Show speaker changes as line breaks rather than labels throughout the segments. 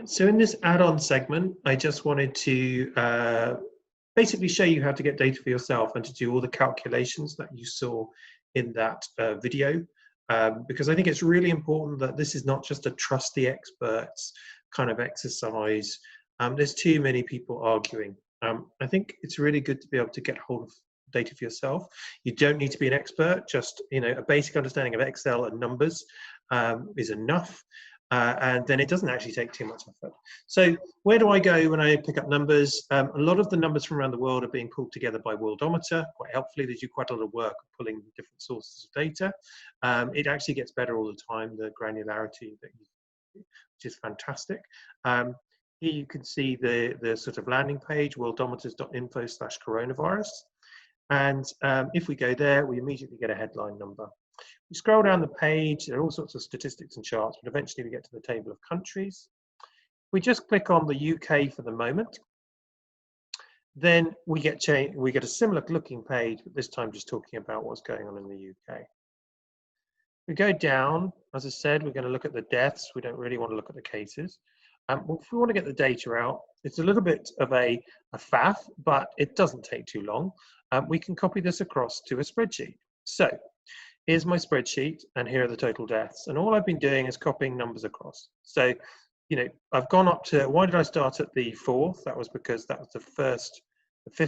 So in this add-on segment, I just wanted to basically show you how to get data for yourself and to do all the calculations that you saw in that video, because I think it's really important that this is not just a trust the experts kind of exercise. There's too many people arguing. I think it's really good to be able to get hold of data for yourself. You don't need to be an expert, just a basic understanding of Excel and numbers is enough. And then it doesn't actually take too much effort. So where do I go when I pick up numbers? A lot of the numbers from around the world are being pulled together by Worldometer. Quite helpfully, they do quite a lot of work pulling different sources of data. It actually gets better all the time, the granularity, which is fantastic. Here you can see the sort of landing page, worldometers.info/coronavirus. And if we go there, we immediately get a headline number. We scroll down the page, there are all sorts of statistics and charts, but eventually we get to the table of countries. We just click on the UK for the moment. Then we get a similar looking page, but this time just talking about what's going on in the UK. We go down, as I said, we're going to look at the deaths. We don't really want to look at the cases. If we want to get the data out, it's a little bit of a faff, but it doesn't take too long. We can copy this across to a spreadsheet. So here's my spreadsheet, and here are the total deaths. And all I've been doing is copying numbers across. So, I've gone up to, why did I start at the 4th? That was because that was the 5th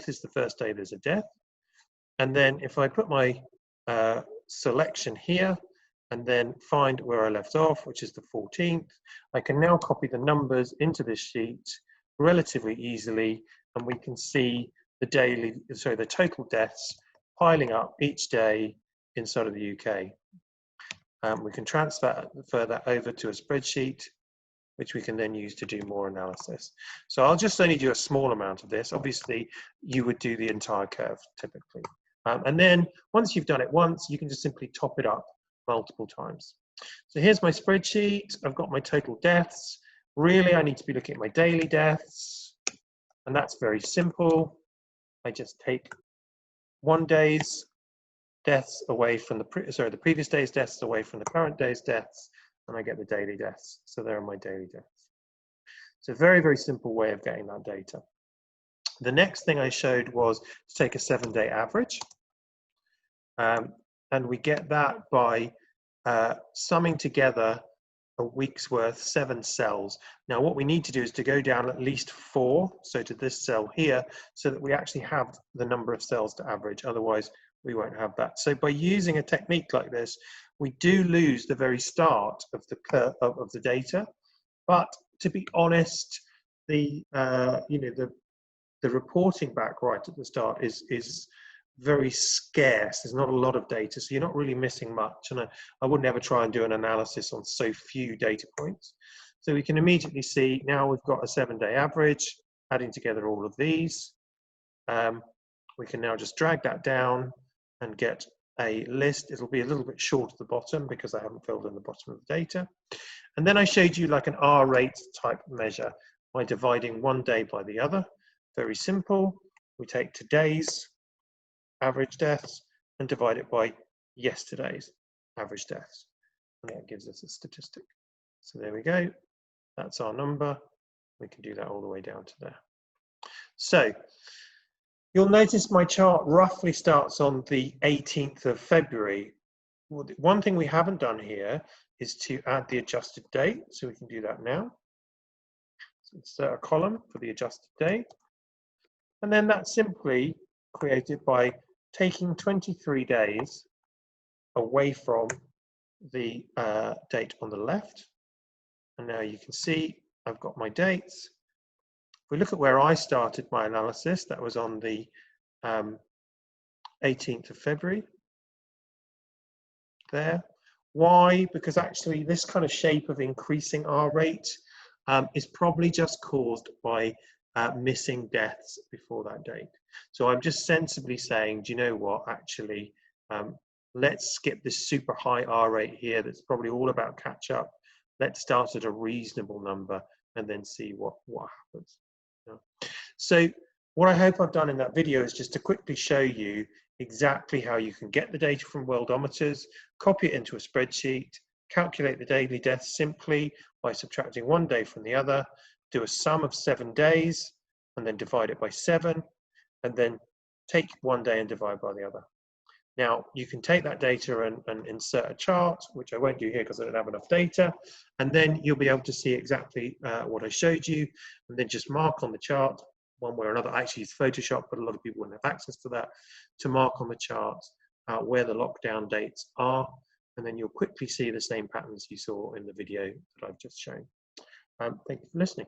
is the first day there's a death. And then if I put my selection here, and then find where I left off, which is the 14th, I can now copy the numbers into this sheet relatively easily, and we can see the total deaths piling up each day inside of the UK. We can transfer that over to a spreadsheet, which we can then use to do more analysis. So I'll just only do a small amount of this. Obviously, you would do the entire curve typically. And then once you've done it once, you can just simply top it up multiple times. So here's my spreadsheet. I've got my total deaths. Really, I need to be looking at my daily deaths. And that's very simple. I just take one day's deaths away from the previous day's deaths away from the current day's deaths, and I get the daily deaths. So there are my daily deaths. It's a very, very simple way of getting that data. The next thing I showed was to take a 7-day average. And we get that by summing together a week's worth, 7 cells. Now what we need to do is to go down at least 4, so to this cell here, so that we actually have the number of cells to average, otherwise we won't have that. So by using a technique like this, we do lose the very start of the curve of the data. But to be honest, the reporting back right at the start is very scarce. There's not a lot of data, so you're not really missing much. And I wouldn't ever try and do an analysis on so few data points. So we can immediately see now we've got a 7-day average, adding together all of these. We can now just drag that down and get a list. It'll be a little bit short at the bottom because I haven't filled in the bottom of the data. And then I showed you like an R rate type measure by dividing one day by the other. Very simple. We take today's average deaths and divide it by yesterday's average deaths. And that gives us a statistic. So there we go. That's our number. We can do that all the way down to there. So you'll notice my chart roughly starts on the 18th of February. Well, one thing we haven't done here is to add the adjusted date. So we can do that now. So insert a column for the adjusted date. And then that's simply created by taking 23 days away from the date on the left. And now you can see I've got my dates. If we look at where I started my analysis, that was on the 18th of February. There. Why? Because actually this kind of shape of increasing R rate is probably just caused by missing deaths before that date. So I'm just sensibly saying, do you know what, actually, let's skip this super high R rate here that's probably all about catch up. Let's start at a reasonable number and then see what happens. Yeah. So what I hope I've done in that video is just to quickly show you exactly how you can get the data from Worldometers, copy it into a spreadsheet, calculate the daily deaths simply by subtracting one day from the other, do a sum of 7 days, and then divide it by 7, and then take one day and divide by the other. Now, you can take that data and insert a chart, which I won't do here because I don't have enough data, and then you'll be able to see exactly what I showed you, and then just mark on the chart, one way or another. I actually use Photoshop, but a lot of people wouldn't have access to that, to mark on the chart where the lockdown dates are, and then you'll quickly see the same patterns you saw in the video that I've just shown. Thank you for listening.